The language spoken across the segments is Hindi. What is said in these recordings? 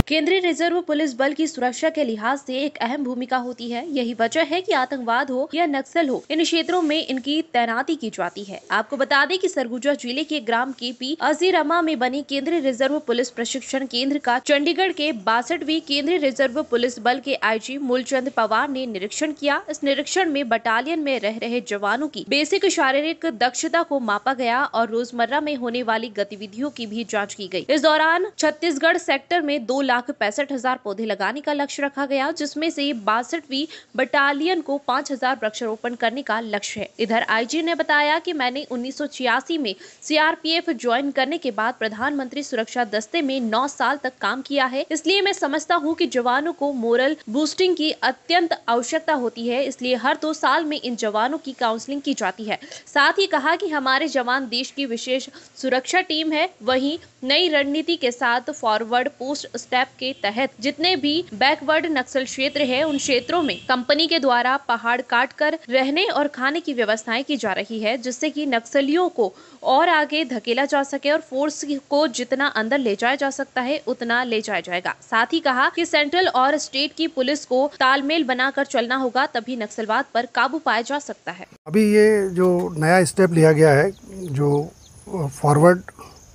केंद्रीय रिजर्व पुलिस बल की सुरक्षा के लिहाज से एक अहम भूमिका होती है। यही वजह है कि आतंकवाद हो या नक्सल हो, इन क्षेत्रों में इनकी तैनाती की जाती है। आपको बता दें कि सरगुजा जिले के ग्राम केपी अजीरमा में बनी केंद्रीय रिजर्व पुलिस प्रशिक्षण केंद्र का चंडीगढ़ के 62वीं केंद्रीय रिजर्व पुलिस बल के आईजी मूलचंद पवार ने निरीक्षण किया। इस निरीक्षण में बटालियन में रह रहे जवानों की बेसिक शारीरिक दक्षता को मापा गया और रोजमर्रा में होने वाली गतिविधियों की भी जाँच की गयी। इस दौरान छत्तीसगढ़ सेक्टर में 2,65,000 पौधे लगाने का लक्ष्य रखा गया, जिसमें से 62वीं बटालियन को 5,000 वृक्षारोपण करने का लक्ष्य है। इधर आईजी ने बताया कि मैंने 1986 में सीआरपीएफ ज्वाइन करने के बाद प्रधानमंत्री सुरक्षा दस्ते में 9 साल तक काम किया है, इसलिए मैं समझता हूं कि जवानों को मोरल बूस्टिंग की अत्यंत आवश्यकता होती है। इसलिए हर 2 साल में इन जवानों की काउंसलिंग की जाती है। साथ ही कहा कि हमारे जवान देश की विशेष सुरक्षा टीम है। वहीं नई रणनीति के साथ फॉरवर्ड पोस्ट स्टेप के तहत जितने भी बैकवर्ड नक्सल क्षेत्र है, उन क्षेत्रों में कंपनी के द्वारा पहाड़ काटकर रहने और खाने की व्यवस्थाएं की जा रही है, जिससे कि नक्सलियों को और आगे धकेला जा सके और फोर्स को जितना अंदर ले जाया जा सकता है उतना ले जाया जाएगा। साथ ही कहा कि सेंट्रल और स्टेट की पुलिस को तालमेल बनाकर चलना होगा, तभी नक्सलवाद पर काबू पाया जा सकता है। अभी ये जो नया स्टेप लिया गया है, जो फॉरवर्ड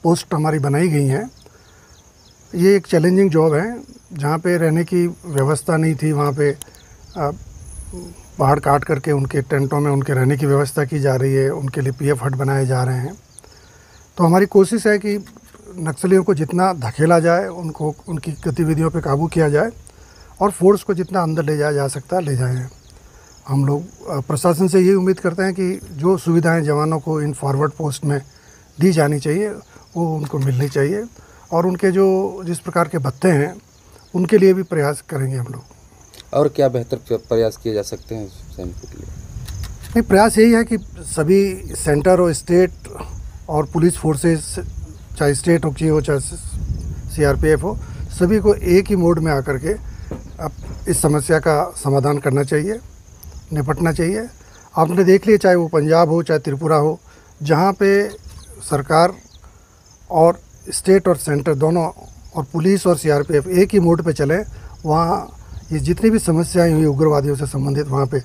पोस्ट हमारी बनाई गई हैं, ये एक चैलेंजिंग जॉब है। जहाँ पे रहने की व्यवस्था नहीं थी, वहाँ पे पहाड़ काट करके उनके टेंटों में उनके रहने की व्यवस्था की जा रही है, उनके लिए पीएफ हट बनाए जा रहे हैं। तो हमारी कोशिश है कि नक्सलियों को जितना धकेला जाए, उनको उनकी गतिविधियों पे काबू किया जाए और फोर्स को जितना अंदर ले जाया जा सकता है ले जाएँ। हम लोग प्रशासन से यही उम्मीद करते हैं कि जो सुविधाएँ जवानों को इन फॉरवर्ड पोस्ट में दी जानी चाहिए वो उनको मिलनी चाहिए, और उनके जो जिस प्रकार के भत्ते हैं उनके लिए भी प्रयास करेंगे हम लोग। और क्या बेहतर प्रयास किए जा सकते हैं सैनिकों के लिए? नहीं, प्रयास यही है कि सभी सेंटर और स्टेट और पुलिस फोर्सेस, चाहे स्टेट हो चाहे सीआरपीएफ हो, सभी को एक ही मोड में आकर के अब इस समस्या का समाधान करना चाहिए, निपटना चाहिए। आपने देख लिया, चाहे वो पंजाब हो चाहे त्रिपुरा हो, जहाँ पे सरकार और स्टेट और सेंटर दोनों और पुलिस और सीआरपीएफ एक ही मोड पे चले, वहाँ ये जितनी भी समस्याएं हुई उग्रवादियों से संबंधित वहाँ पे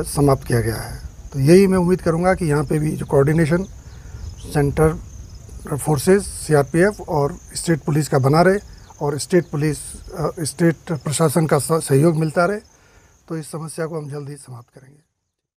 समाप्त किया गया है। तो यही मैं उम्मीद करूँगा कि यहाँ पे भी जो कोऑर्डिनेशन सेंटर फोर्सेस, सीआरपीएफ और स्टेट पुलिस का बना रहे और स्टेट प्रशासन का सहयोग मिलता रहे, तो इस समस्या को हम जल्द ही समाप्त करेंगे।